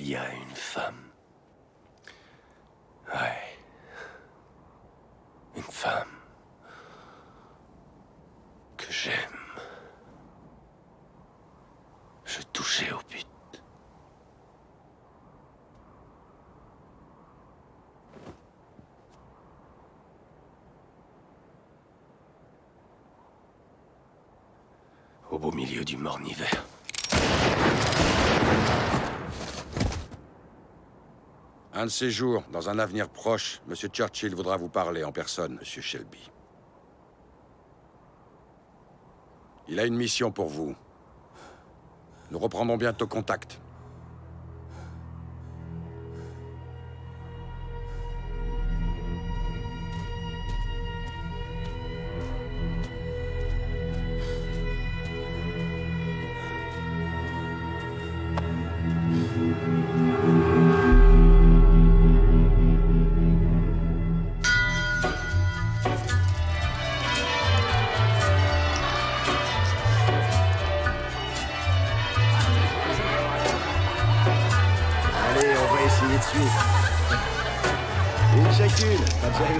il y a une femme. Ouais. Une femme. Que j'aime. Je touchais au but. Au beau milieu du morne hiver. Un de ces jours, dans un avenir proche, M. Churchill voudra vous parler en personne, M. Shelby. Il a une mission pour vous. Nous reprendrons bientôt contact.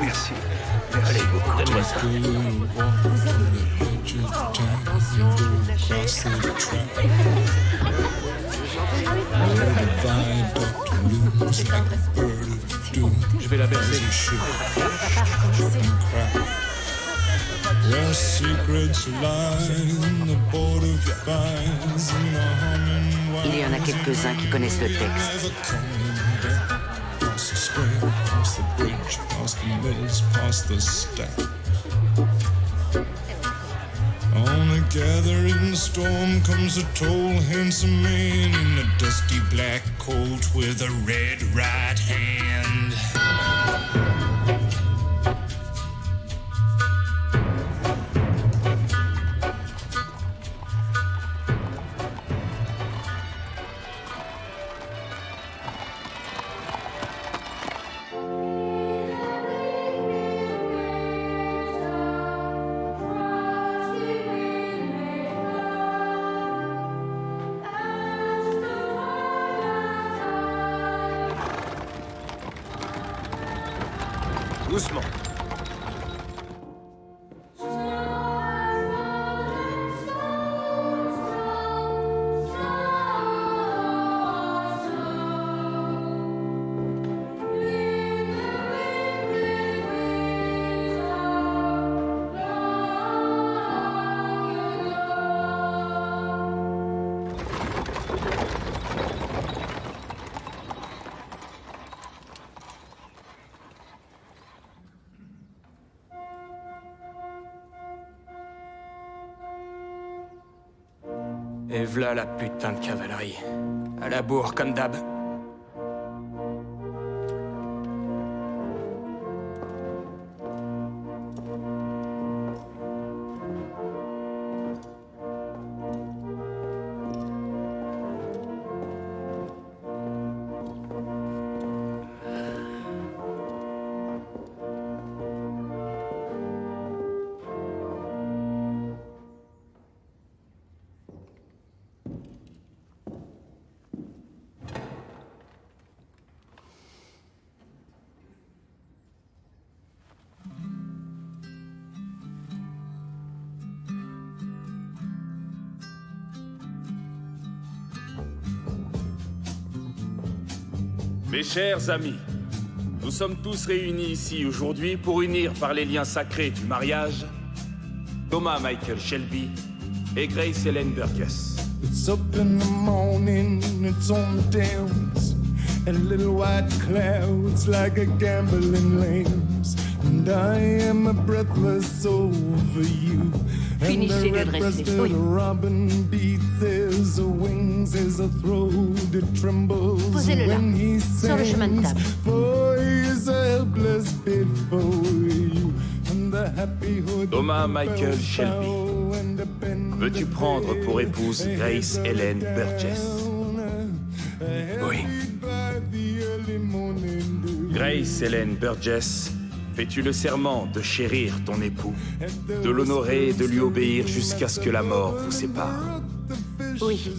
Merci. Allez, donne-moi ça. Je vais la bercer. Il y en a quelques-uns qui connaissent le texte. Past the bridge, past the mills, past the stack. On a gathering storm comes a tall, handsome man in a dusty black coat with a red right hand. Doucement. Et v'là la putain de cavalerie. À la bourre, comme d'hab. Mes chers amis, nous sommes tous réunis ici aujourd'hui pour unir par les liens sacrés du mariage Thomas Michael Shelby et Grace Ellen Burgess. It's up in the morning, it's on the downs, and little white clouds like a gambling lambs, and I am breathless over you. Finissez de dresser. Oui. Posez-le là, sur le chemin de table. Thomas Michael Shelby, veux-tu prendre pour épouse Grace Ellen Burgess? Oui. Grace Ellen Burgess, fais-tu le serment de chérir ton époux, de l'honorer et de lui obéir jusqu'à ce que la mort vous sépare? Oui.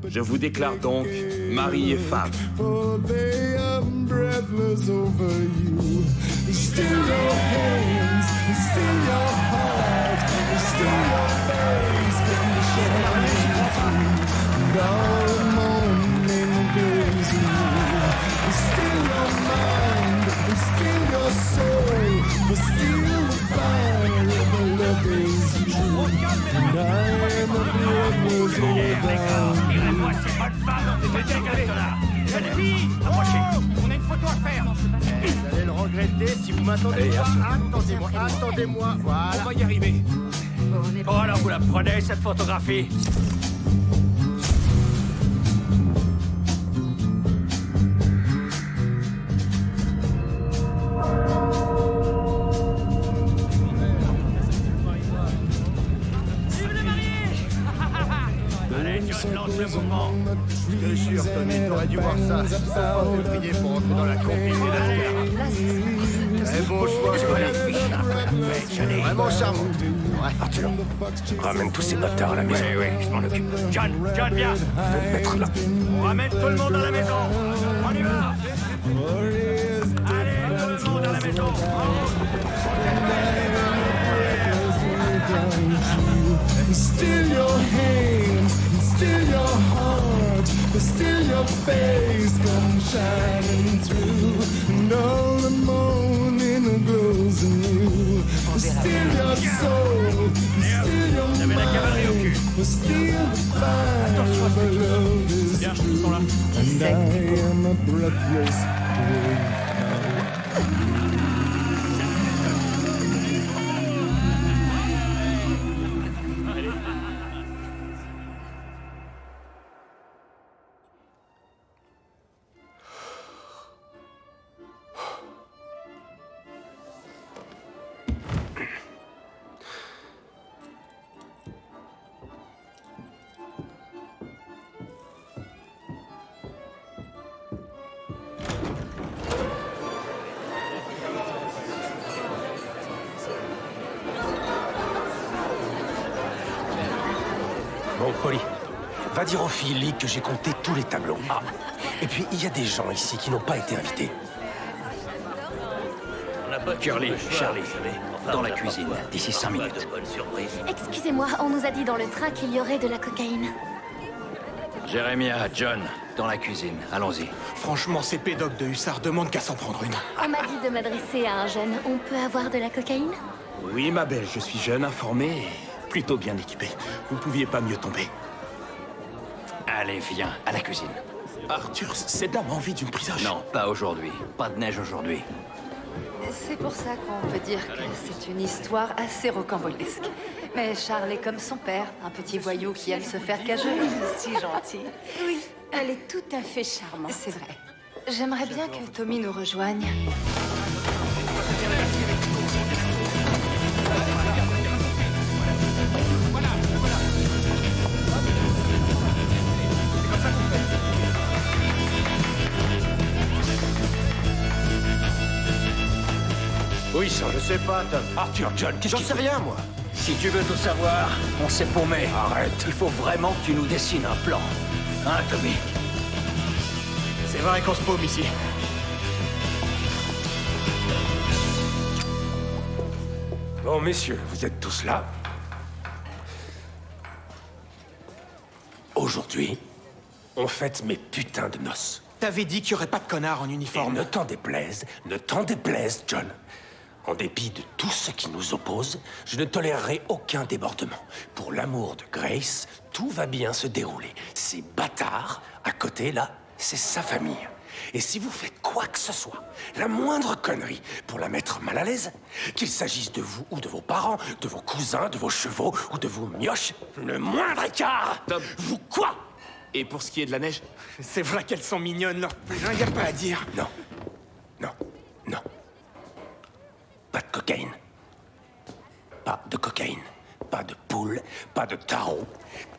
Je vous déclare donc mari et femme. For they are breathless over you. Still your hands, still your heart, still your face can shine through. And all the morning glows in you. Still your mind, still your soul, but still the fire of the love is true. And I am a breathless over you. Moi, ces bonnes femmes, on est dégalés. Jeune fille, approchez. On a une photo à faire. Vous allez le regretter si vous m'attendez pas. Attendez-moi, voilà. On va y arriver. Oh, alors vous la prenez, cette photographie? Allez, tu lance le mouvement. Je te jure, Tommy, t'aurais dû voir ça. Il faut pas février pour entrer dans la compétition. Très bon choix, vraiment charmant. Arthur, ramène tous ces bâtards à la maison. Oui, je m'en occupe. John, viens. Je vais me mettre là. On ramène tout le monde à la maison. On y va. Allez, tout le monde à la maison. Still your hands, still your heart, but still your face comes shining through. And all the morning glows in you. Still your soul, still your mind, but still the fire of the love is true. And I am a breathless Bon, Polly, va dire aux filles Ligue que j'ai compté tous les tableaux. Ah, et puis il y a des gens ici qui n'ont pas été invités. Charlie, dans la cuisine, d'ici 5 minutes. Excusez-moi, on nous a dit dans le train qu'il y aurait de la cocaïne. Jérémia, John, dans la cuisine, allons-y. Franchement, ces pédocs de hussards demandent qu'à s'en prendre une. On m'a dit de m'adresser à un jeune. On peut avoir de la cocaïne? Oui, ma belle, je suis jeune, informé et plutôt bien équipé. Vous pouviez pas mieux tomber. Allez, viens, à la cuisine. Arthur, cette dame a envie d'une prise à chaud. Non, pas aujourd'hui. Pas de neige aujourd'hui. C'est pour ça qu'on peut dire que c'est une histoire assez rocambolesque. Mais Charles est comme son père, un petit voyou qui aime se faire cajoler. Si gentil. Oui, elle est tout à fait charmante. C'est vrai. J'aimerais bien que Tommy nous rejoigne. Oui, ça, Je sais pas, Tom. Arthur, John, qu'est-ce J'en sais rien, moi. Si tu veux tout savoir, on s'est paumé. Arrête. Il faut vraiment que tu nous dessines un plan. Hein, Tommy? C'est vrai qu'on se paume ici. Bon, messieurs, vous êtes tous là. Aujourd'hui, on fête mes putains de noces. T'avais dit qu'il y aurait pas de connards en Et uniforme. ne t'en déplaise, John. En dépit de tout ce qui nous oppose, je ne tolérerai aucun débordement. Pour l'amour de Grace, tout va bien se dérouler. Ces bâtards, à côté, là, c'est sa famille. Et si vous faites quoi que ce soit, la moindre connerie pour la mettre mal à l'aise, qu'il s'agisse de vous ou de vos parents, de vos cousins, de vos chevaux ou de vos mioches, le moindre écart, Tom. vous quoi? Et pour ce qui est de la neige, C'est vrai qu'elles sont mignonnes, leurs poulains, y a pas à dire. Non. Pas de cocaïne. Pas de cocaïne. Pas de poule, pas de tarot,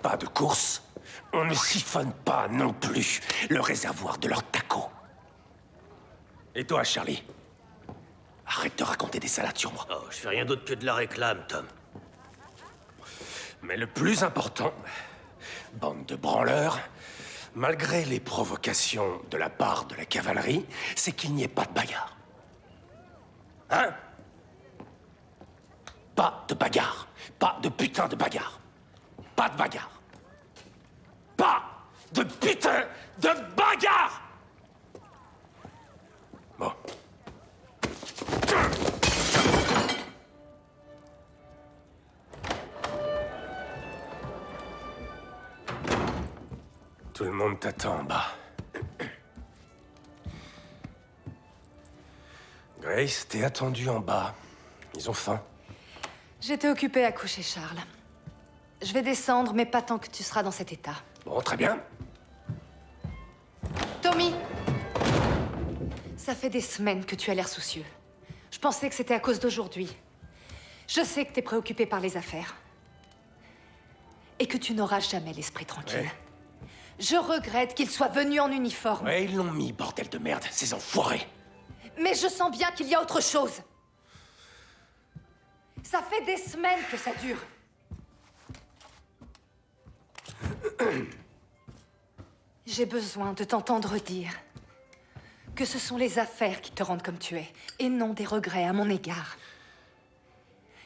pas de course. On ne siphonne pas non plus le réservoir de leur taco. Et toi, Charlie? Arrête de raconter des salades sur moi. Oh, je fais rien d'autre que de la réclame, Tom. Mais le plus important, Bande de branleurs. Malgré les provocations de la part de la cavalerie, c'est qu'il n'y ait pas de bagarre. Hein? Pas de bagarre. Pas de putain de bagarre. Pas de bagarre. Pas de putain de bagarre! Bon. Tout le monde t'attend en bas. Grace, t'es attendue en bas. Ils ont faim. J'étais occupée à coucher Charles. Je vais descendre, mais pas tant que tu seras dans cet état. Bon, très bien. Tommy! Ça fait des semaines que tu as l'air soucieux. Je pensais que c'était à cause d'aujourd'hui. Je sais que t'es préoccupé par les affaires. Et que tu n'auras jamais l'esprit tranquille. Ouais. Je regrette qu'ils soient venus en uniforme. Ouais, ils l'ont mis, bordel de merde, ces enfoirés. Mais je sens bien qu'il y a autre chose. Ça fait des semaines que ça dure. J'ai besoin de t'entendre dire que ce sont les affaires qui te rendent comme tu es, et non des regrets à mon égard.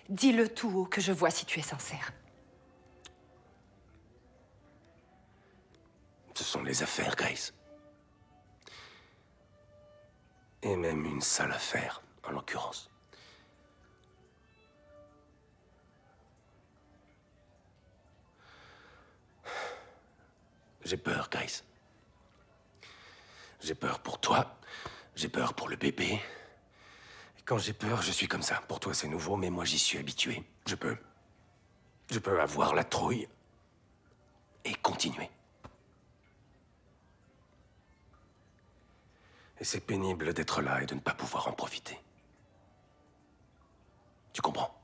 Dis-le tout haut que je vois si tu es sincère. Ce sont les affaires, Grace. Et même une sale affaire, en l'occurrence. J'ai peur, Grace. J'ai peur pour toi, j'ai peur pour le bébé. Et quand j'ai peur, je suis comme ça. Pour toi, c'est nouveau, mais moi, j'y suis habitué. Je peux avoir la trouille et continuer. Et c'est pénible d'être là et de ne pas pouvoir en profiter. Tu comprends?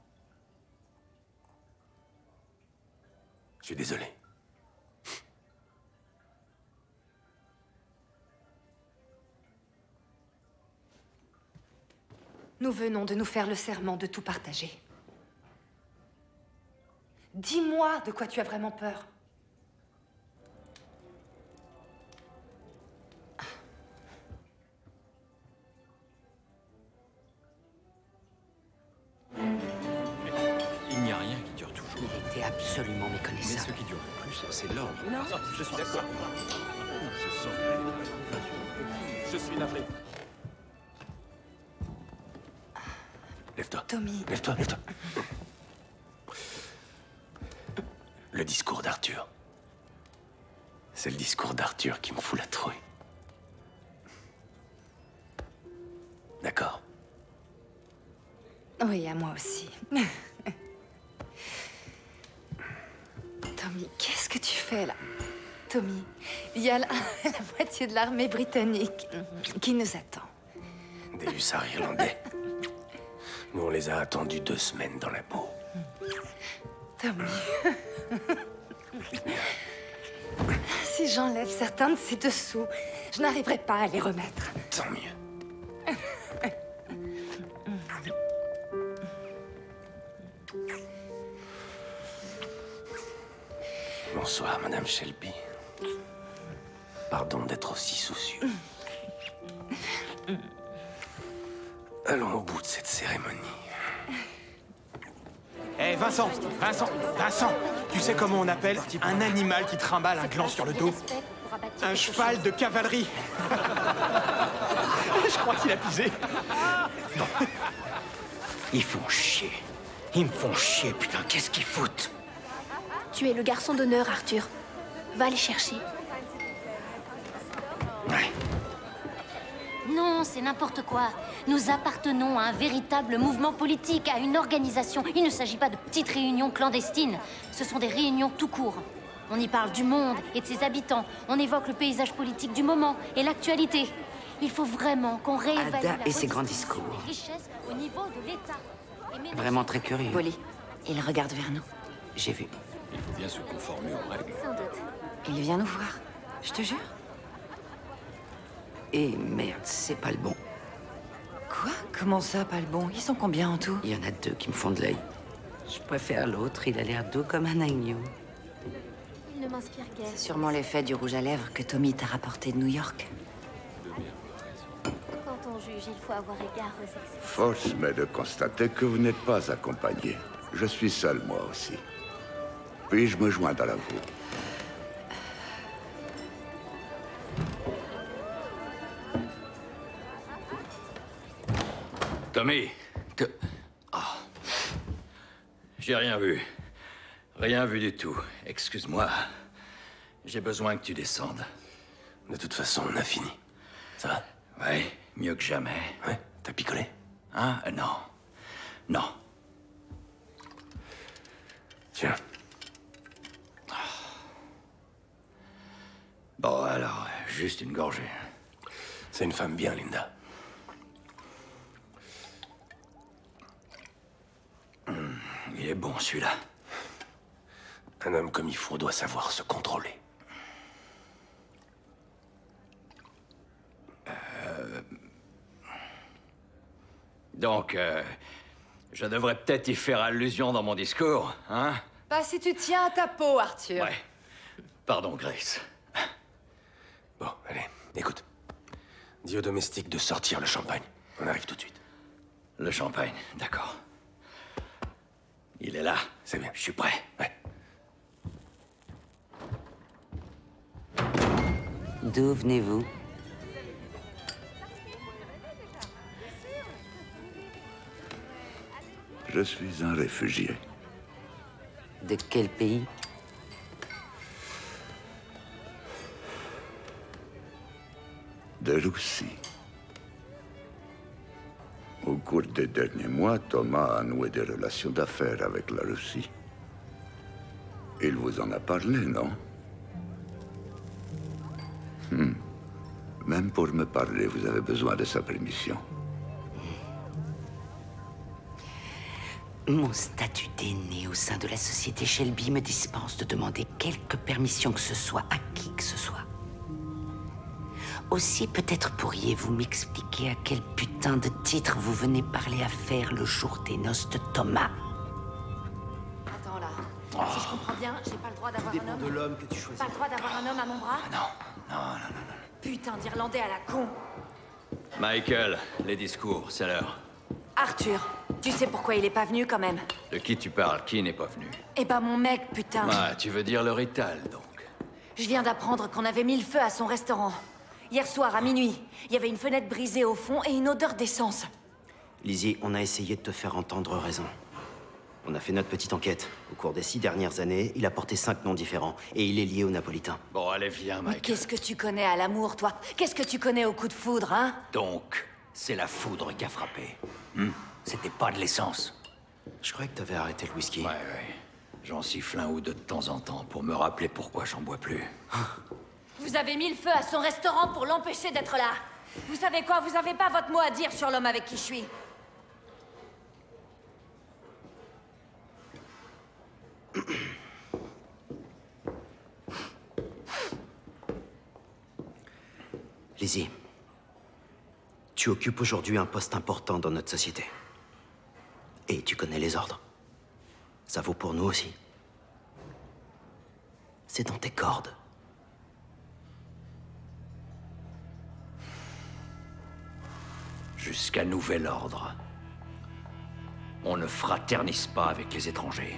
Je suis désolé. Nous venons de nous faire le serment de tout partager. Dis-moi de quoi tu as vraiment peur. Il n'y a rien qui dure toujours. Il était absolument Mais méconnaissable. ce qui dure le plus, c'est l'ordre. Non. Je suis d'accord. Je suis navré. Lève-toi. Tommy. Lève-toi, lève-toi. Le discours d'Arthur. C'est le discours d'Arthur qui me fout la trouille. D'accord. Oui, à moi aussi. Tommy, qu'est-ce que tu fais là? Tommy, il y a la moitié de l'armée britannique qui nous attend. Des hussards irlandais. Nous, on les a attendus 2 semaines dans la boue. Tommy. Si j'enlève certains de ces dessous, je n'arriverai pas à les remettre. Tant mieux. Bonsoir, Madame Shelby. Pardon d'être aussi soucieux. Allons au bout de cette cérémonie. Hé, Vincent, tu sais comment on appelle un animal qui trimballe un gland sur le dos? Un cheval de cavalerie. Je crois qu'il a pisé. Ils font chier. Ils me font chier, putain, qu'est-ce qu'ils foutent? Tu es le garçon d'honneur, Arthur. Va les chercher. Ouais. Non, c'est n'importe quoi. Nous appartenons à un véritable mouvement politique, à une organisation. Il ne s'agit pas de petites réunions clandestines. Ce sont des réunions tout court. On y parle du monde et de ses habitants. On évoque le paysage politique du moment et l'actualité. Il faut vraiment qu'on réévalue Ada la et ses redistribution grands discours. des richesses au niveau de l'État. Et ménager- Vraiment très curieux. Polly, il regarde vers nous. J'ai vu. Il faut bien se conformer aux règles. Sans doute. Il vient nous voir. Je te jure. Et merde, c'est pas le bon. Quoi? Comment ça, pas le bon? Ils sont combien en tout? Il y en a 2 qui me font de l'œil. Je préfère l'autre, il a l'air doux comme un agneau. ne m'inspire guère. C'est sûrement l'effet du rouge à lèvres que Tommy t'a rapporté de New York. Quand on juge, il faut avoir égard aux exceptions. Force m'est de constater que vous n'êtes pas accompagné. Je suis seul, moi aussi. Puis-je me joindre à la vôtre? Tommy, j'ai rien vu. Rien vu du tout. Excuse-moi. J'ai besoin que tu descendes. De toute façon, on a fini. Ça va? Ouais, mieux que jamais. Ouais, t'as picolé? Hein? Non. Non. Tiens. Bon, alors, juste une gorgée. C'est une femme bien, Linda. Il est bon, celui-là. Un homme comme il faut doit savoir se contrôler. Donc, je devrais peut-être y faire allusion dans mon discours, hein? Bah, si tu tiens à ta peau, Arthur. Ouais. Pardon, Grace. Bon, allez, écoute. Dis au domestique de sortir le champagne. On arrive tout de suite. Le champagne, d'accord. Il est là. C'est bien. Je suis prêt. Ouais. D'où venez-vous? Je suis un réfugié. De quel pays? De Russie. Au cours des derniers mois, Thomas a noué des relations d'affaires avec la Russie. Il vous en a parlé, non? Même pour me parler, vous avez besoin de sa permission. Mon statut d'aîné au sein de la société Shelby me dispense de demander quelque permission que ce soit à qui que ce soit. Aussi, peut-être pourriez-vous m'expliquer à quel putain de titre vous venez parler à faire le jour des noces de Thomas. Attends là. Si je comprends bien, j'ai pas le droit d'avoir un homme. De l'homme que tu choisis. Pas le droit d'avoir un homme à mon bras? Non. Putain d'Irlandais à la con. Michael, les discours, c'est l'heure. Arthur, tu sais pourquoi il est pas venu quand même? De qui tu parles? Qui n'est pas venu? Eh ben mon mec, putain. Ah, tu veux dire le Rital, donc. Je viens d'apprendre qu'on avait mis le feu à son restaurant. Hier soir, à minuit, il y avait une fenêtre brisée au fond et une odeur d'essence. Lizzie, on a essayé de te faire entendre raison. On a fait notre petite enquête. Au cours des 6 dernières années, il a porté 5 noms différents. Et il est lié aux Napolitains. Bon, allez, viens, Mais Michael. qu'est-ce que tu connais à l'amour, toi? Qu'est-ce que tu connais au coup de foudre, hein? Donc, c'est la foudre qui a frappé. C'était pas de l'essence. Je croyais que t'avais arrêté le whisky. Ouais. J'en siffle un ou deux de temps en temps pour me rappeler pourquoi j'en bois plus. Vous avez mis le feu à son restaurant pour l'empêcher d'être là. Vous savez quoi? Vous avez pas votre mot à dire sur l'homme avec qui je suis. Lizzie, tu occupes aujourd'hui un poste important dans notre société. Et tu connais les ordres. Ça vaut pour nous aussi. C'est dans tes cordes. Jusqu'à nouvel ordre. On ne fraternise pas avec les étrangers.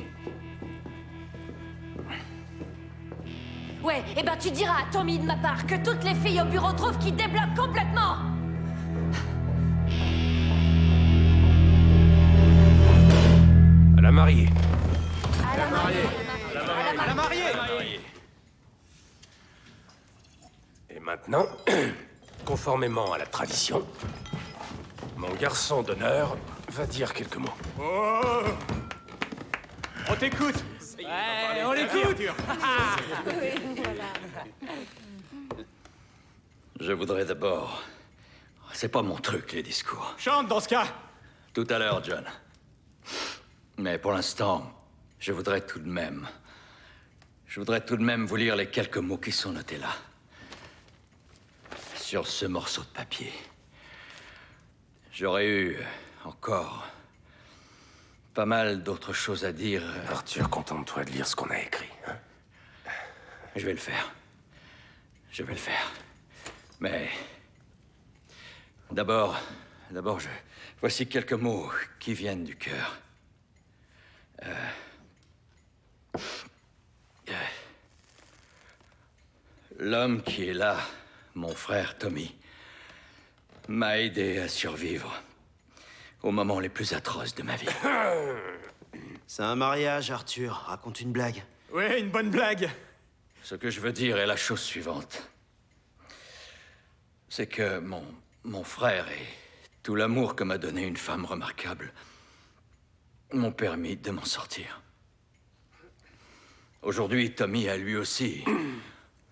Ouais, eh ben tu diras à Tommy de ma part que toutes les filles au bureau trouvent qu'il débloque complètement. À la mariée. À la mariée. À la mariée. Et maintenant, conformément à la tradition, mon garçon d'honneur va dire quelques mots. Oh, on t'écoute. Ouais, on l'écoute. Je voudrais d'abord... C'est pas mon truc, les discours. Chante dans ce cas. Tout à l'heure, John. Mais pour l'instant, je voudrais tout de même vous lire les quelques mots qui sont notés là. Sur ce morceau de papier. J'aurais eu encore pas mal d'autres choses à dire. Arthur, contente-toi de lire ce qu'on a écrit. Hein? Je vais le faire. Je vais le faire. Mais... D'abord, voici quelques mots qui viennent du cœur. L'homme qui est là, mon frère Tommy, m'a aidé à survivre aux moments les plus atroces de ma vie. C'est un mariage, Arthur. Raconte une blague. Ouais, une bonne blague. Ce que je veux dire est la chose suivante. C'est que mon frère et tout l'amour que m'a donné une femme remarquable m'ont permis de m'en sortir. Aujourd'hui, Tommy a lui aussi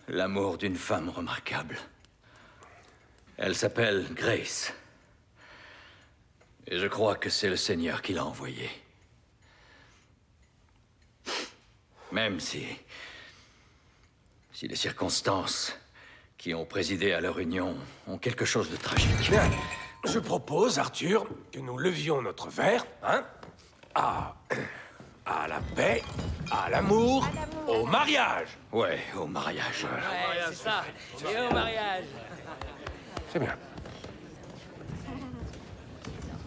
l'amour d'une femme remarquable. Elle s'appelle Grace. Et je crois que c'est le Seigneur qui l'a envoyée. Même si les circonstances qui ont présidé à leur union ont quelque chose de tragique. Bien. Je propose, Arthur, que nous levions notre verre, hein, à la paix, à l'amour, au mariage. Ouais, au mariage. Ouais, c'est ça. Et au mariage. C'est bien.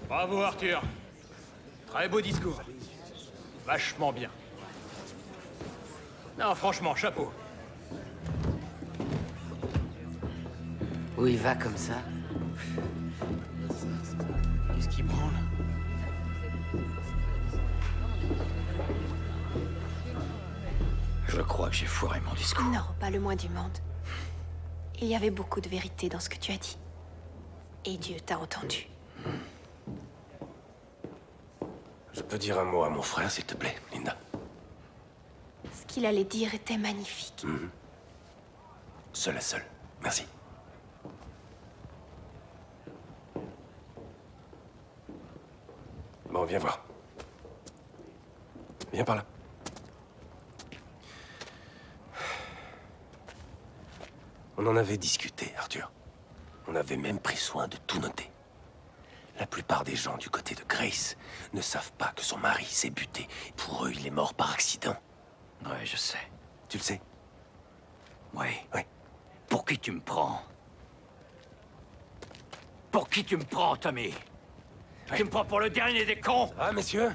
Bravo, Arthur. Très beau discours. Vachement bien. Non, franchement, chapeau. Où il va comme ça? Qu'est-ce qu'il branle? Je crois que j'ai foiré mon discours. Non, pas le moins du monde. Il y avait beaucoup de vérité dans ce que tu as dit. Et Dieu t'a entendu. Je peux dire un mot à mon frère, s'il te plaît, Linda? Ce qu'il allait dire était magnifique. Seul à seul. Merci. Bon, viens voir. Viens par là. On en avait discuté, Arthur. On avait même pris soin de tout noter. La plupart des gens du côté de Grace ne savent pas que son mari s'est buté. Pour eux, il est mort par accident. Ouais, je sais. Tu le sais? Oui. Oui. Pour qui tu me prends? Pour qui tu me prends, Tommy? Tu me prends pour le dernier des cons? Ah, messieurs?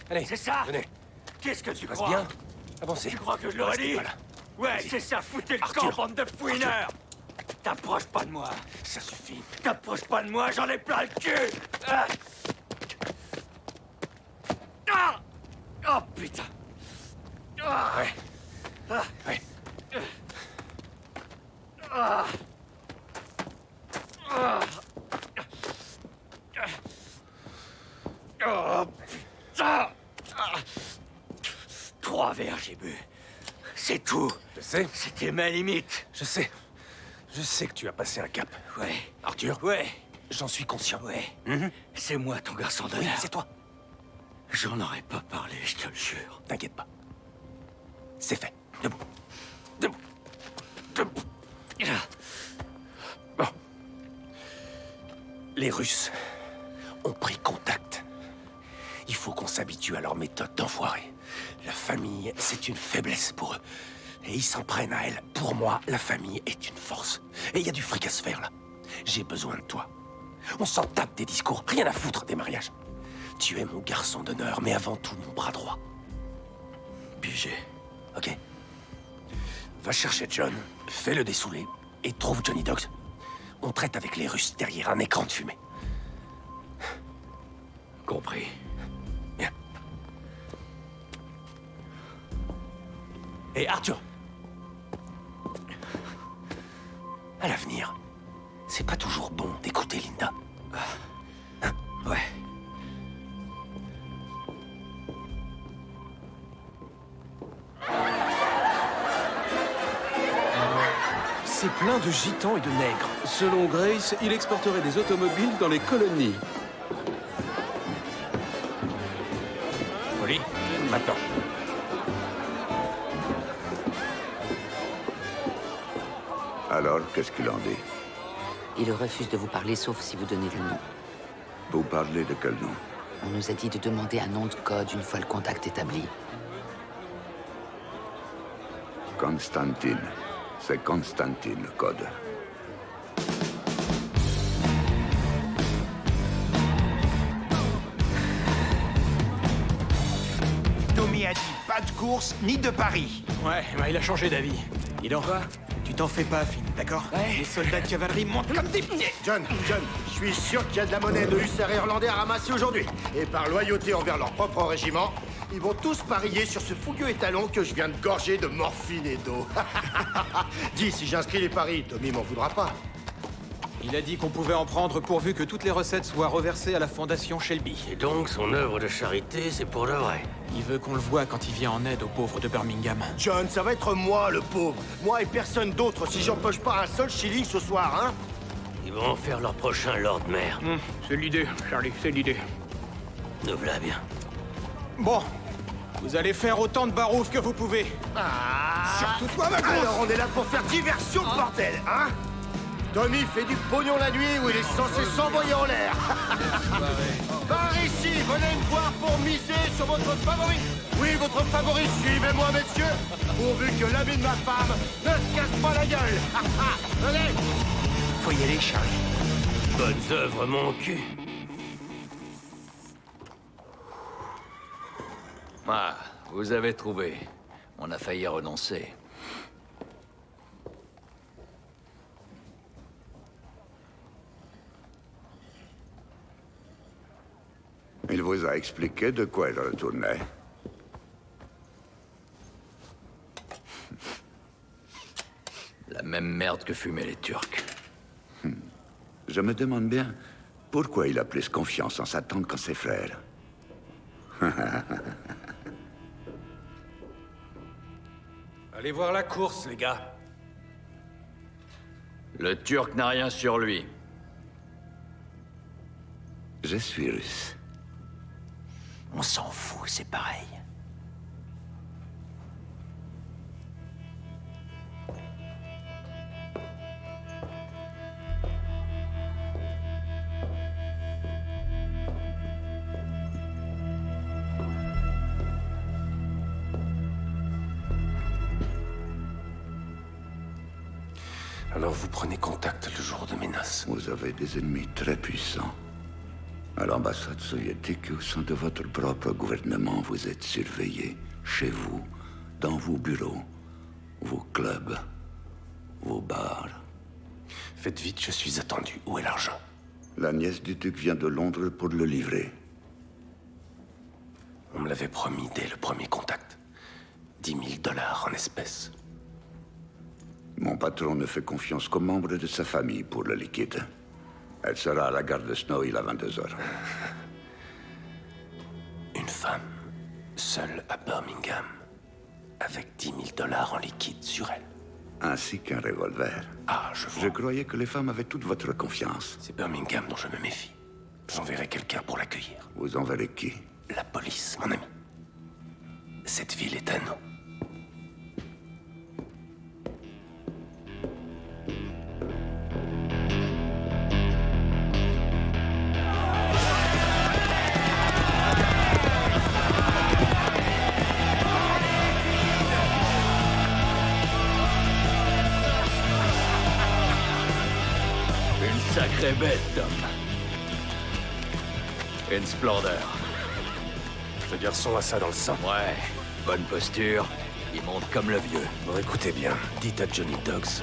Allez, c'est ça? Venez. Qu'est-ce que tu Passe crois? bien. Avancez. Tu crois que je l'aurais dit? Ouais, c'est ça, foutez le camp, bande de fouineurs! T'approches pas de moi. Ça suffit. T'approches pas de moi, j'en ai plein le cul! Ah! Ah! Oh, putain! Ah! Ouais. Ah! Ouais. Ah! Ah! Oh, putain! Ah! 3 verres, j'ai bu. C'est tout. Je sais. C'était ma limite. Je sais. Je sais que tu as passé un cap. Ouais. Arthur? Ouais. J'en suis conscient. Ouais. C'est moi ton garçon d'honneur. Oui, c'est toi. J'en aurais pas parlé, je te le jure. T'inquiète pas. C'est fait. Debout. Debout. Debout. Bon. Les Russes ont pris contact. Il faut qu'on s'habitue à leur méthode d'enfoiré. La famille, c'est une faiblesse pour eux. Et ils s'en prennent à elle. Pour moi, la famille est une force. Et il y a du fric à se faire, là. J'ai besoin de toi. On s'en tape des discours. Rien à foutre des mariages. Tu es mon garçon d'honneur, mais avant tout mon bras droit. Pigé. Ok. Va chercher John, fais-le dessouler, et trouve Johnny Dogs. On traite avec les Russes derrière un écran de fumée. Compris. Bien. Et Arthur. À l'avenir, c'est pas toujours bon d'écouter Linda. Hein? Ouais. C'est plein de gitans et de nègres. Selon Grace, il exporterait des automobiles dans les colonies. Molly, maintenant. Alors, qu'est-ce qu'il en dit? Il refuse de vous parler sauf si vous donnez le nom. Vous parlez de quel nom? On nous a dit de demander un nom de code une fois le contact établi. Constantine. C'est Constantine, le code. Tommy a dit pas de course ni de paris. Ouais, il a changé d'avis. Dis donc, tu t'en fais pas, Finn, d'accord? Les soldats de cavalerie montent comme des pieds. John, je suis sûr qu'il y a de la monnaie de hussards irlandais à ramasser aujourd'hui. Et par loyauté envers leur propre régiment, ils vont tous parier sur ce fougueux étalon que je viens de gorger de morphine et d'eau. Dis, si j'inscris les paris, Tommy m'en voudra pas. Il a dit qu'on pouvait en prendre pourvu que toutes les recettes soient reversées à la fondation Shelby. Et donc, son œuvre de charité, c'est pour de vrai. Il veut qu'on le voie quand il vient en aide aux pauvres de Birmingham. John, ça va être moi, le pauvre. Moi et personne d'autre si j'empoche pas un seul shilling ce soir, hein? Ils vont en faire leur prochain Lord Mayor. C'est l'idée, Charlie, c'est l'idée. Nous voilà bien. Bon, vous allez faire autant de barouf que vous pouvez. Surtout toi, ma grosse. Alors on est là pour faire diversion, bordel, hein? Tommy fait du pognon la nuit où il est censé s'envoyer en l'air. Par ici, venez me voir pour miser sur votre favori. Oui, votre favori, suivez-moi, messieurs. Pourvu que l'ami de ma femme ne se casse pas la gueule. Allez. Faut y aller, Charlie. Bonnes œuvres, mon cul. Ah, vous avez trouvé. On a failli renoncer. Il vous a expliqué de quoi il retournait. La même merde que fumaient les Turcs. Je me demande bien pourquoi il a plus confiance en sa tante qu'en ses frères. Allez voir la course, les gars. Le Turc n'a rien sur lui. Je suis russe. On s'en fout, c'est pareil. Alors vous prenez contact le jour de mes noces. Vous avez des ennemis très puissants. À l'ambassade soviétique, au sein de votre propre gouvernement, vous êtes surveillé. Chez vous, dans vos bureaux, vos clubs, vos bars. Faites vite, je suis attendu. Où est l'argent? La nièce du duc vient de Londres pour le livrer. On me l'avait promis dès le premier contact. 10 000 $ en espèces. Mon patron ne fait confiance qu'aux membres de sa famille pour le liquide. Elle sera à la gare de Snow Hill à 22h. Une femme, seule à Birmingham, avec 10 000 $ en liquide sur elle. Ainsi qu'un revolver. Ah, je vois. Je croyais que les femmes avaient toute votre confiance. C'est Birmingham dont je me méfie. J'enverrai quelqu'un pour l'accueillir. Vous enverrez qui? La police, mon ami. Cette ville est à nous. Sacrée bête, Tom. Une splendeur. Ce garçon a ça dans le sang. Ouais, bonne posture. Il monte comme le vieux. Bon, écoutez bien, dites à Johnny Dogs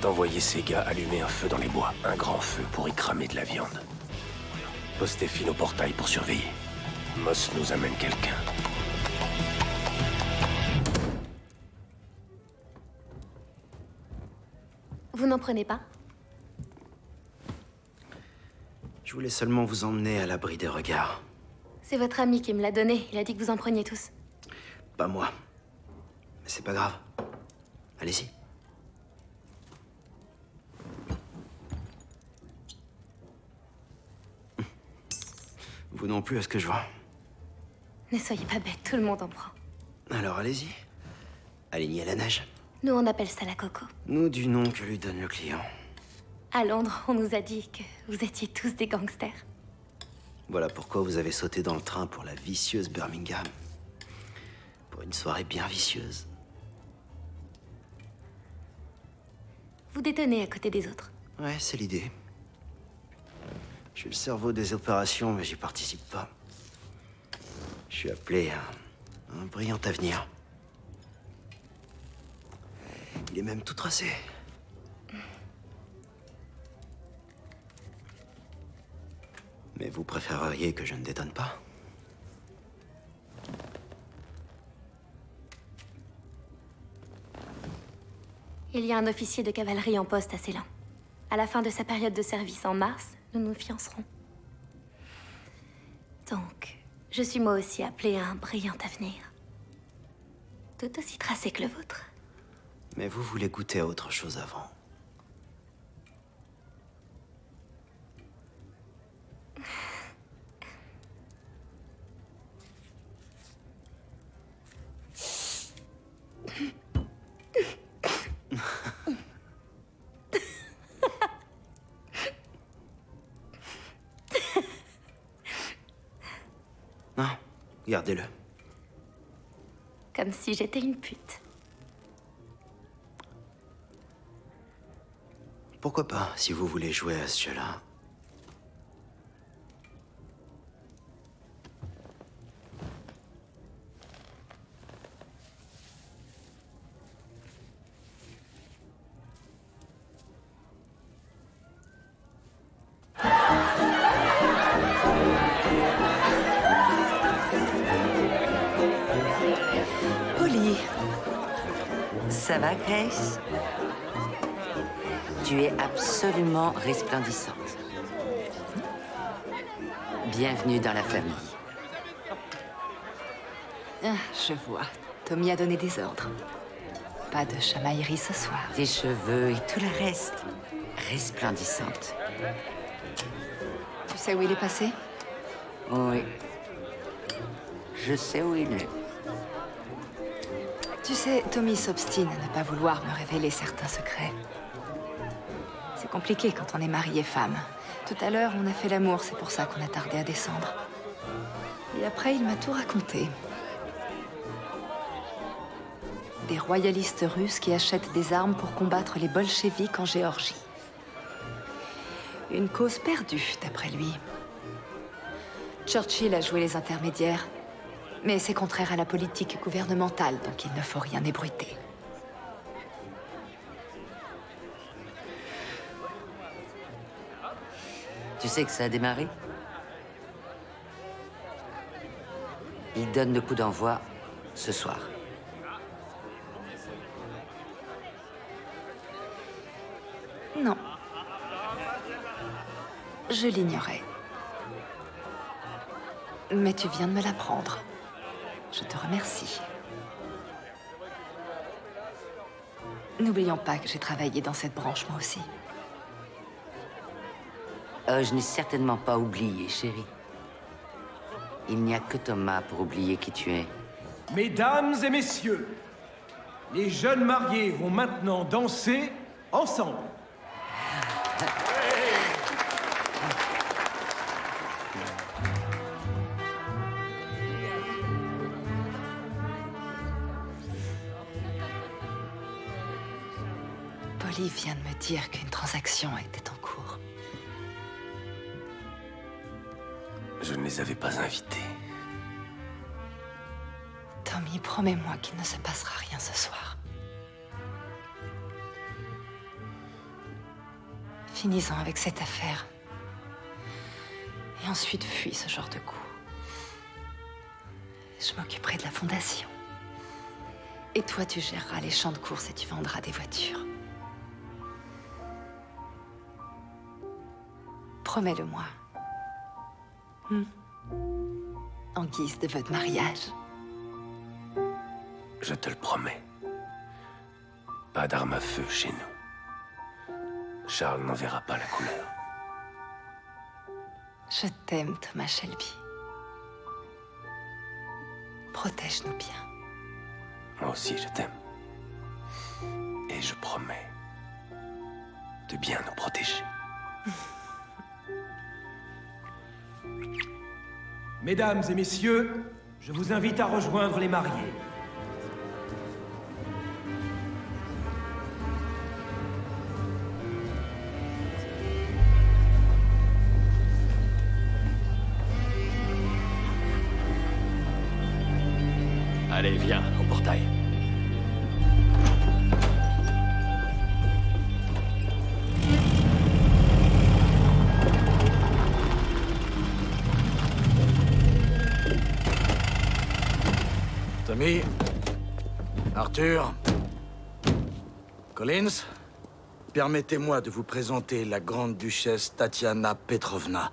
d'envoyer ses gars allumer un feu dans les bois. Un grand feu pour y cramer de la viande. Postez Finn au portail pour surveiller. Moss nous amène quelqu'un. Vous n'en prenez pas? Je voulais seulement vous emmener à l'abri des regards. C'est votre ami qui me l'a donné. Il a dit que vous en preniez tous. Pas moi. Mais c'est pas grave. Allez-y. Vous non plus, à ce que je vois. Ne soyez pas bête, tout le monde en prend. Alors allez-y. Alignez à la neige. Nous, on appelle ça la coco. Nous, du nom que lui donne le client. À Londres, on nous a dit que vous étiez tous des gangsters. Voilà pourquoi vous avez sauté dans le train pour la vicieuse Birmingham. Pour une soirée bien vicieuse. Vous détonnez à côté des autres. Ouais, c'est l'idée. Je suis le cerveau des opérations, mais j'y participe pas. Je suis appelé à un brillant avenir. Il est même tout tracé. Mais vous préféreriez que je ne détonne pas? Il y a un officier de cavalerie en poste à Ceylan. À la fin de sa période de service en mars, nous nous fiancerons. Donc, je suis moi aussi appelée à un brillant avenir. Tout aussi tracé que le vôtre. Mais vous voulez goûter à autre chose avant. Non, gardez-le. Comme si j'étais une pute. Pourquoi pas, si vous voulez jouer à ce jeu-là. Polly. Ça va, Grace? Tu es absolument resplendissante. Bienvenue dans la famille. Ah, je vois. Tommy a donné des ordres. Pas de chamaillerie ce soir. Tes cheveux et tout le reste. Resplendissante. Tu sais où il est passé? Oui. Je sais où il est. Tu sais, Tommy s'obstine à ne pas vouloir me révéler certains secrets. C'est compliqué quand on est mari et femme. Tout à l'heure, on a fait l'amour, c'est pour ça qu'on a tardé à descendre. Et après, il m'a tout raconté. Des royalistes russes qui achètent des armes pour combattre les bolcheviks en Géorgie. Une cause perdue, d'après lui. Churchill a joué les intermédiaires, mais c'est contraire à la politique gouvernementale, donc il ne faut rien ébruiter. Tu sais que ça a démarré? Il donne le coup d'envoi ce soir. Non. Je l'ignorais. Mais tu viens de me l'apprendre. Je te remercie. N'oublions pas que j'ai travaillé dans cette branche, moi aussi. Je n'ai certainement pas oublié, chérie. Il n'y a que Thomas pour oublier qui tu es. Mesdames et messieurs, les jeunes mariés vont maintenant danser ensemble. Polly vient de me dire qu'une transaction était en cours. Je ne les avais pas invités. Tommy, promets-moi qu'il ne se passera rien ce soir. Finis-en avec cette affaire. Et ensuite, fuis ce genre de coup. Je m'occuperai de la fondation. Et toi, tu géreras les champs de course et tu vendras des voitures. Promets-le-moi. En guise de votre mariage. Je te le promets. Pas d'armes à feu chez nous. Charles n'en verra pas la couleur. Je t'aime, Thomas Shelby. Protège-nous bien. Moi aussi, je t'aime. Et je promets de bien nous protéger. Mesdames et messieurs, je vous invite à rejoindre les mariés. Tommy, Arthur, Collins, permettez-moi de vous présenter la grande duchesse Tatiana Petrovna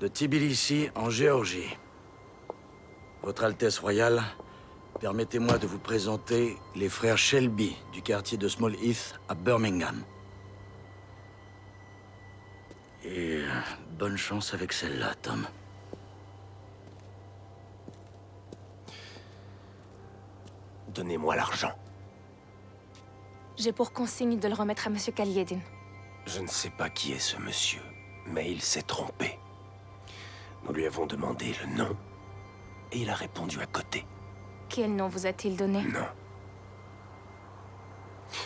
de Tbilissi, en Géorgie. Votre Altesse royale, permettez-moi de vous présenter les frères Shelby du quartier de Small Heath à Birmingham. Et bonne chance avec celle-là, Tom. Donnez-moi l'argent. J'ai pour consigne de le remettre à Monsieur Kaliedin. Je ne sais pas qui est ce monsieur, mais il s'est trompé. Nous lui avons demandé le nom, et il a répondu à côté. Quel nom vous a-t-il donné? Non.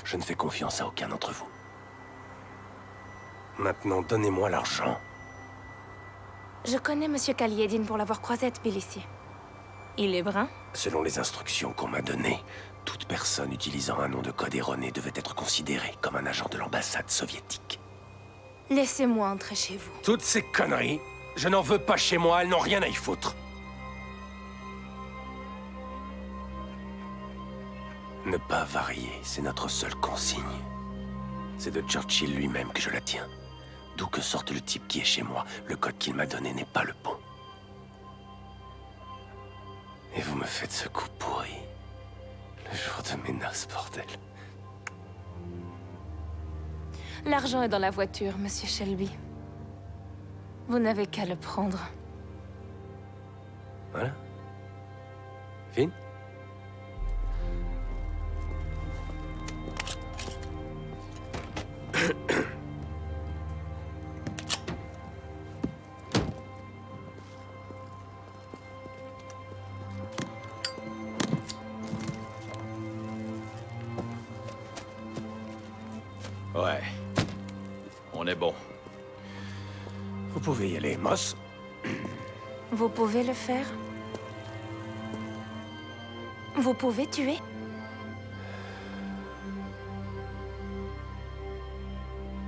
Je ne fais confiance à aucun d'entre vous. Maintenant, donnez-moi l'argent. Je connais Monsieur Kaliedin pour l'avoir croisé à Tbilissi. Il est brun? Selon les instructions qu'on m'a données, toute personne utilisant un nom de code erroné devait être considérée comme un agent de l'ambassade soviétique. Laissez-moi entrer chez vous. Toutes ces conneries, je n'en veux pas chez moi, elles n'ont rien à y foutre. Ne pas varier, c'est notre seule consigne. C'est de Churchill lui-même que je la tiens. D'où que sorte le type qui est chez moi, le code qu'il m'a donné n'est pas le bon. Et vous me faites ce coup pourri. Le jour de mes noces, bordel. L'argent est dans la voiture, Monsieur Shelby. Vous n'avez qu'à le prendre. Voilà. Fine. Ouais. On est bon. Vous pouvez y aller, Moss. Vous pouvez le faire? Vous pouvez tuer?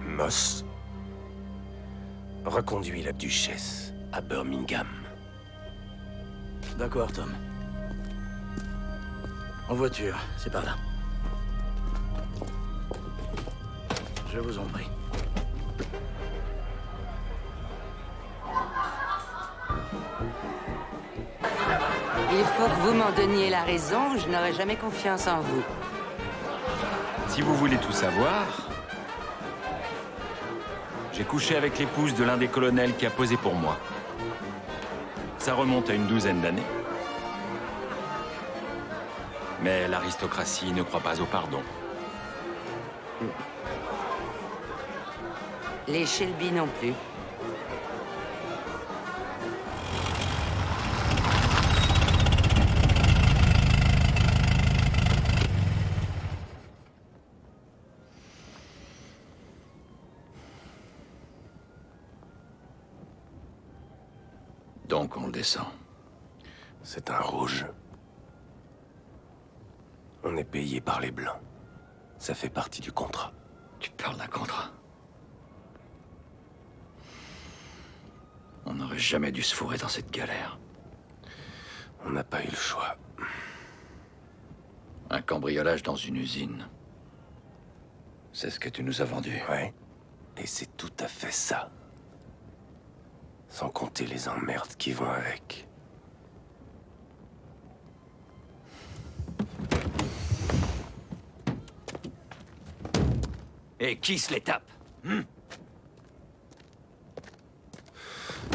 Moss reconduit la duchesse à Birmingham. D'accord, Tom. En voiture, c'est par là. Je vous en prie. Il faut que vous m'en donniez la raison ou je n'aurai jamais confiance en vous. Si vous voulez tout savoir, j'ai couché avec l'épouse de l'un des colonels qui a posé pour moi. Ça remonte à une douzaine d'années. Mais l'aristocratie ne croit pas au pardon. Les Shelby non plus. Donc on le descend. C'est un rouge. On est payé par les Blancs. Ça fait partie du contrat. Tu parles d'un contrat? On n'aurait jamais dû se fourrer dans cette galère. On n'a pas eu le choix. Un cambriolage dans une usine. C'est ce que tu nous as vendu. Ouais. Et c'est tout à fait ça. Sans compter les emmerdes qui vont avec. Et qui se les tape,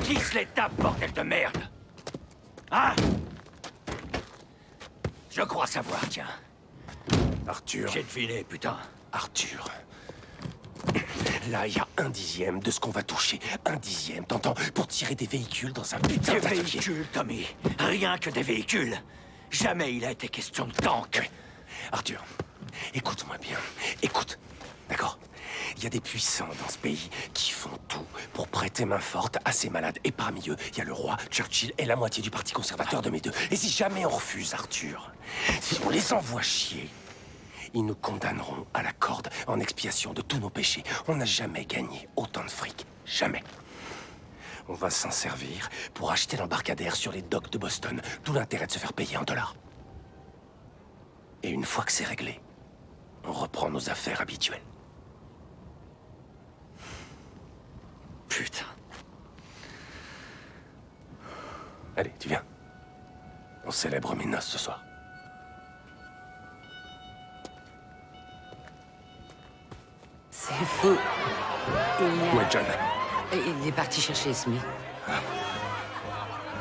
Qui se les tape, bordel de merde? Hein? Je crois savoir, tiens. Arthur. J'ai deviné, putain. Arthur. Là, il y a 1/10 de ce qu'on va toucher. 1/10, t'entends? Pour tirer des véhicules dans un putain Des d'atelier. véhicules, Tommy. Rien que des véhicules. Jamais il a été question de tank. Ouais. Arthur, écoute-moi bien. Écoute, d'accord? Il y a des puissants dans ce pays qui font tout pour prêter main forte à ces malades. Et parmi eux, il y a le roi, Churchill et la moitié du parti conservateur de mes deux. Et si jamais on refuse, Arthur, si on les envoie chier, ils nous condamneront à la corde en expiation de tous nos péchés. On n'a jamais gagné autant de fric. Jamais. On va s'en servir pour acheter l'embarcadère sur les docks de Boston. Tout l'intérêt de se faire payer en dollars. Et une fois que c'est réglé, on reprend nos affaires habituelles. Putain. Allez, tu viens. On célèbre mes noces ce soir. C'est fou. Où est John? Il est parti chercher Smith.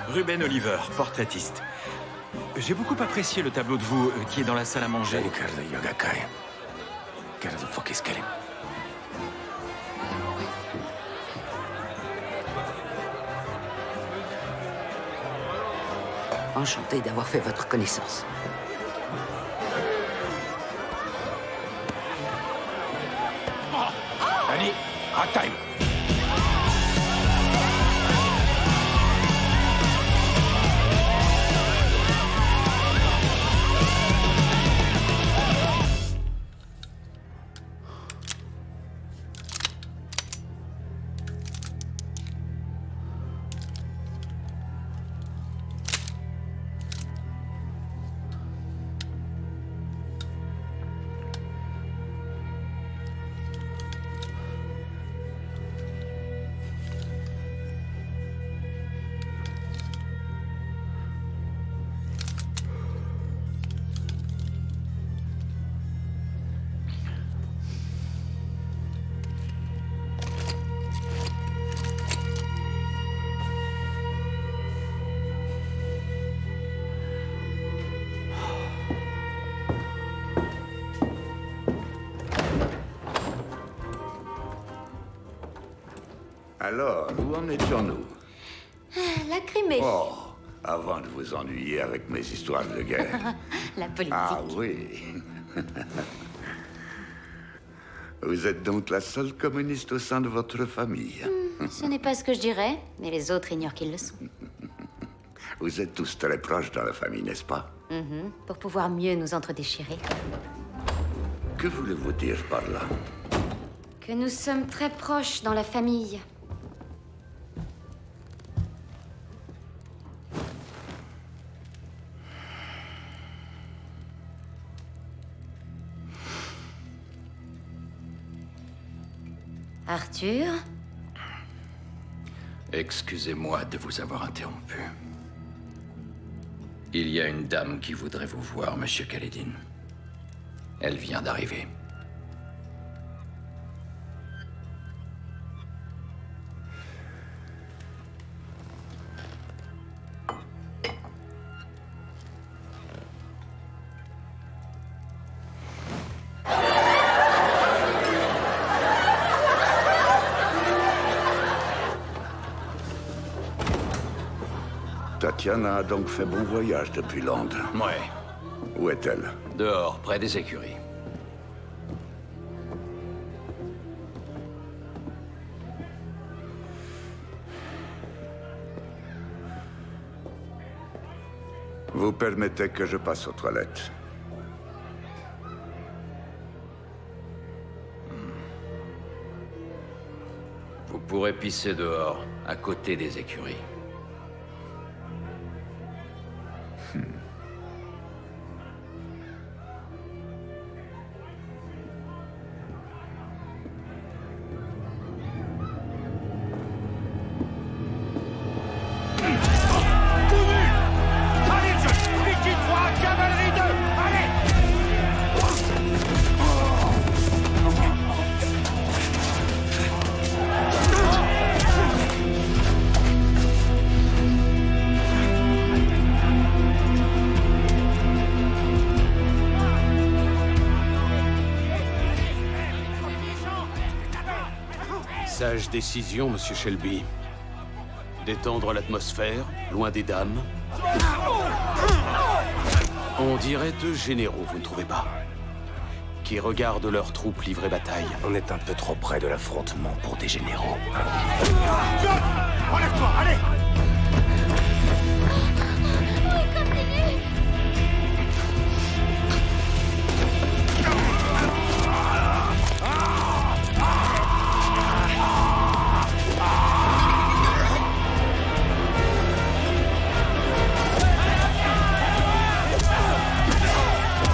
Ruben Oliver, portraitiste. J'ai beaucoup apprécié le tableau de vous qui est dans la salle à manger. Enchanté d'avoir fait votre connaissance. Allez, à time. Alors, où en étions-nous? Lacrymé. Oh, avant de vous ennuyer avec mes histoires de guerre. La politique. Ah oui. Vous êtes donc la seule communiste au sein de votre famille. Ce n'est pas ce que je dirais, mais les autres ignorent qu'ils le sont. Vous êtes tous très proches dans la famille, n'est-ce pas? Pour pouvoir mieux nous entredéchirer. Que voulez-vous dire par là? Que nous sommes très proches dans la famille. Arthur? Excusez-moi de vous avoir interrompu. Il y a une dame qui voudrait vous voir, Monsieur Kaledin. Elle vient d'arriver. Tatiana a donc fait bon voyage depuis Londres. Ouais. Où est-elle? Dehors, près des écuries. Vous permettez que je passe aux toilettes? Vous pourrez pisser dehors, à côté des écuries. Sage décision, Monsieur Shelby. Détendre l'atmosphère, loin des dames. On dirait deux généraux, vous ne trouvez pas? Qui regardent leurs troupes livrer bataille. On est un peu trop près de l'affrontement pour des généraux. Relève-toi, allez!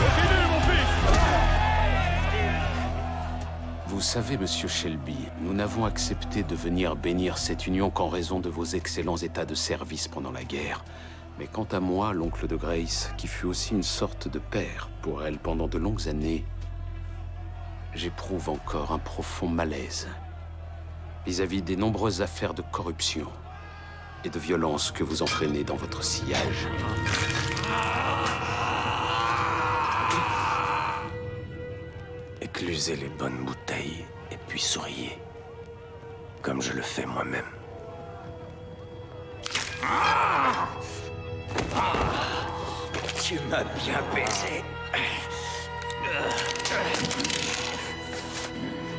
Continue, Vous savez, monsieur Shelby, nous n'avons accepté de venir bénir cette union qu'en raison de vos excellents états de service pendant la guerre. Mais quant à moi, l'oncle de Grace, qui fut aussi une sorte de père pour elle pendant de longues années, j'éprouve encore un profond malaise vis-à-vis des nombreuses affaires de corruption et de violence que vous entraînez dans votre sillage. Éclusez les bonnes bouteilles et puis souriez, comme je le fais moi-même. Tu m'as bien baisé.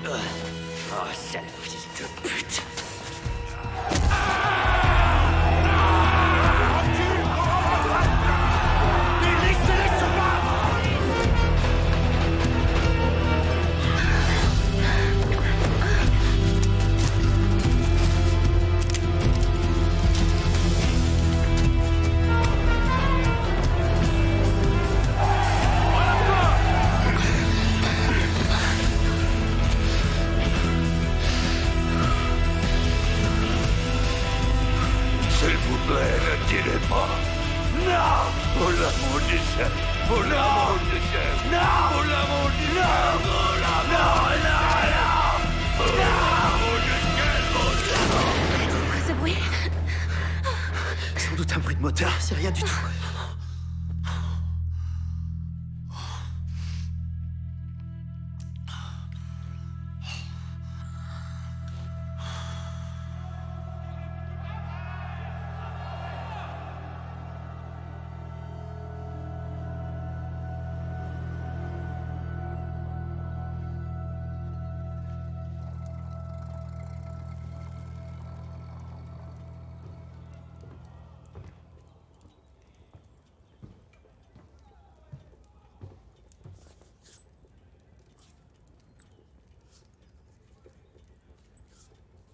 Oh, sale fils de pute. S'il vous plaît, ne tirez pas. Non! Pour l'amour du ciel! Pour l'amour du ciel! Non! Pour l'amour du ciel! Pour l'amour du ciel! Pour l'amour du ciel! Pour C'est quoi ce bruit? Sans doute un bruit de moteur, c'est rien du tout.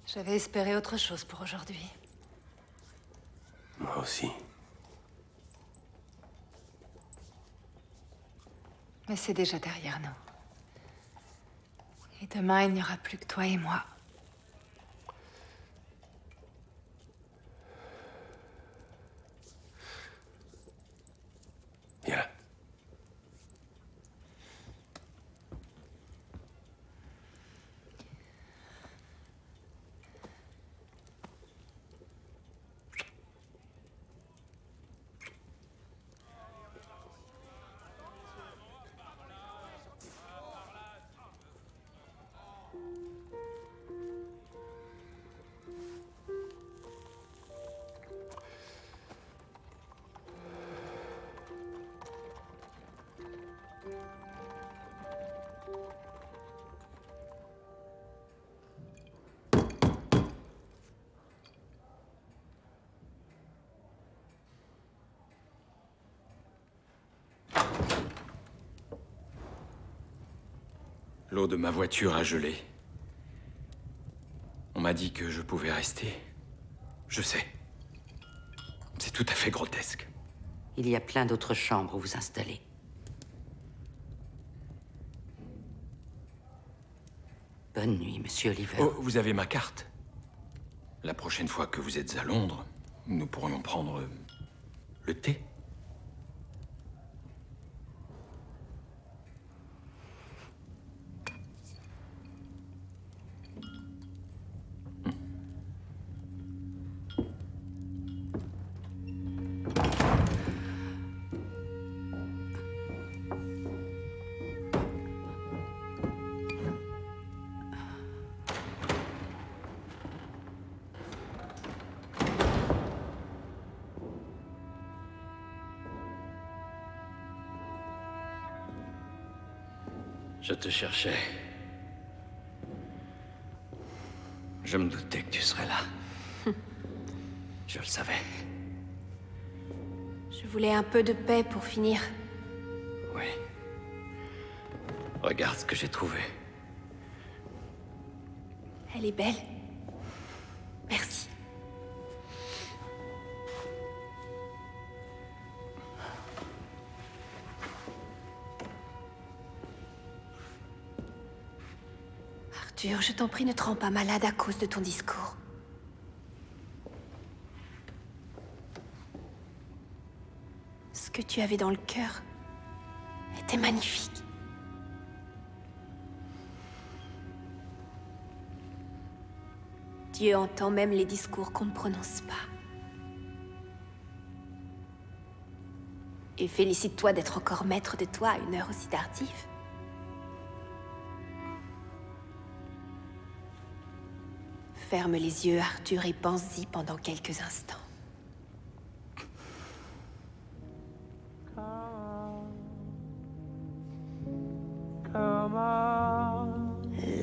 J'avais espéré autre chose pour aujourd'hui. Moi aussi. Mais c'est déjà derrière nous. Et demain, il n'y aura plus que toi et moi. Viens là. L'eau de ma voiture a gelé. On m'a dit que je pouvais rester. Je sais. C'est tout à fait grotesque. Il y a plein d'autres chambres où vous installer. Bonne nuit, monsieur Oliver. Oh, vous avez ma carte. La prochaine fois que vous êtes à Londres, nous pourrions prendre le thé. Je te cherchais. Je me doutais que tu serais là. Je le savais. Je voulais un peu de paix pour finir. Oui. Regarde ce que j'ai trouvé. Elle est belle. Merci. Arthur, je t'en prie, ne te rends pas malade à cause de ton discours. Ce que tu avais dans le cœur était magnifique. Dieu entend même les discours qu'on ne prononce pas. Et félicite-toi d'être encore maître de toi à une heure aussi tardive. Ferme les yeux, Arthur, et pense-y pendant quelques instants.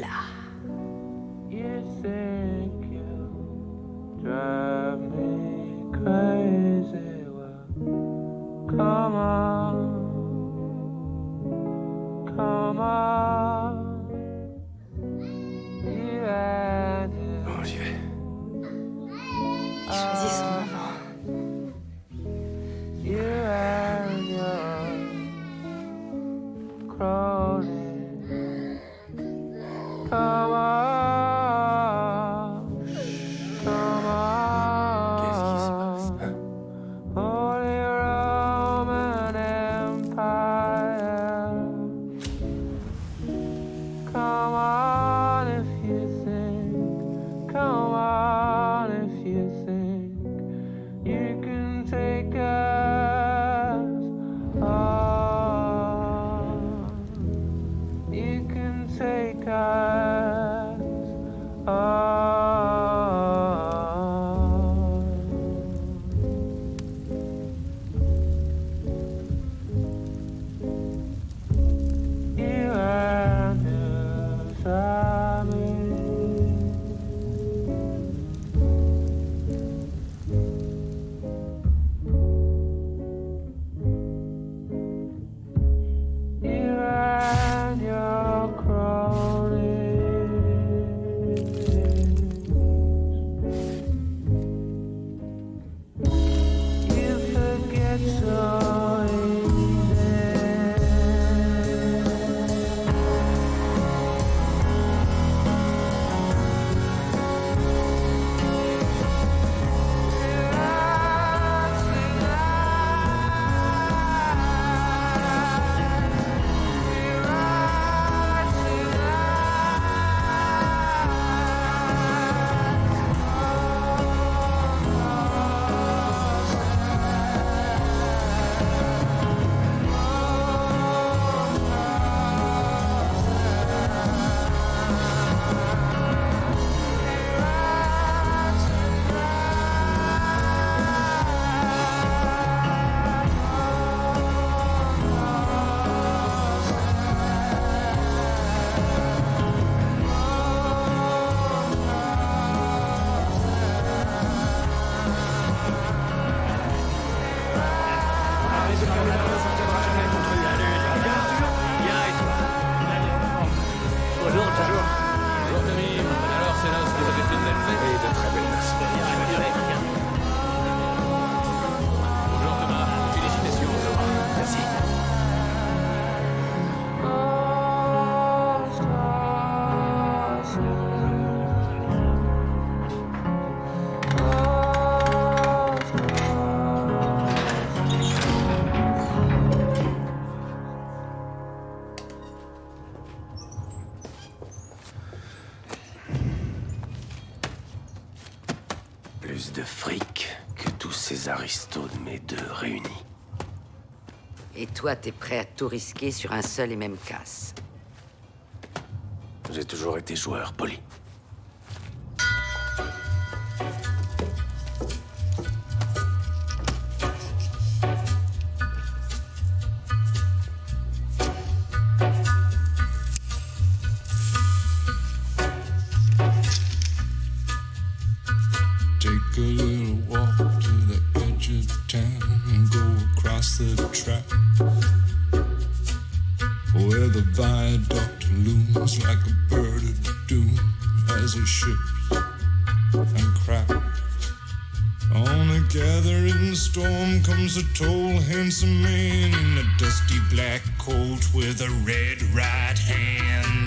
Là. You think you drive me crazy, well, come on, you had it. Bon, j'y vais. Il choisit son moment. You and your crowded. Come on. Plus de fric que tous ces aristos de mes deux réunis. Et toi, t'es prêt à tout risquer sur un seul et même casse. J'ai toujours été joueur, Polly. Take a little walk to the edge of town and go across the track where the viaduct looms like a bird of doom as it ships and cracks. On a gathering storm comes a tall, handsome man in a dusty black coat with a red right hand.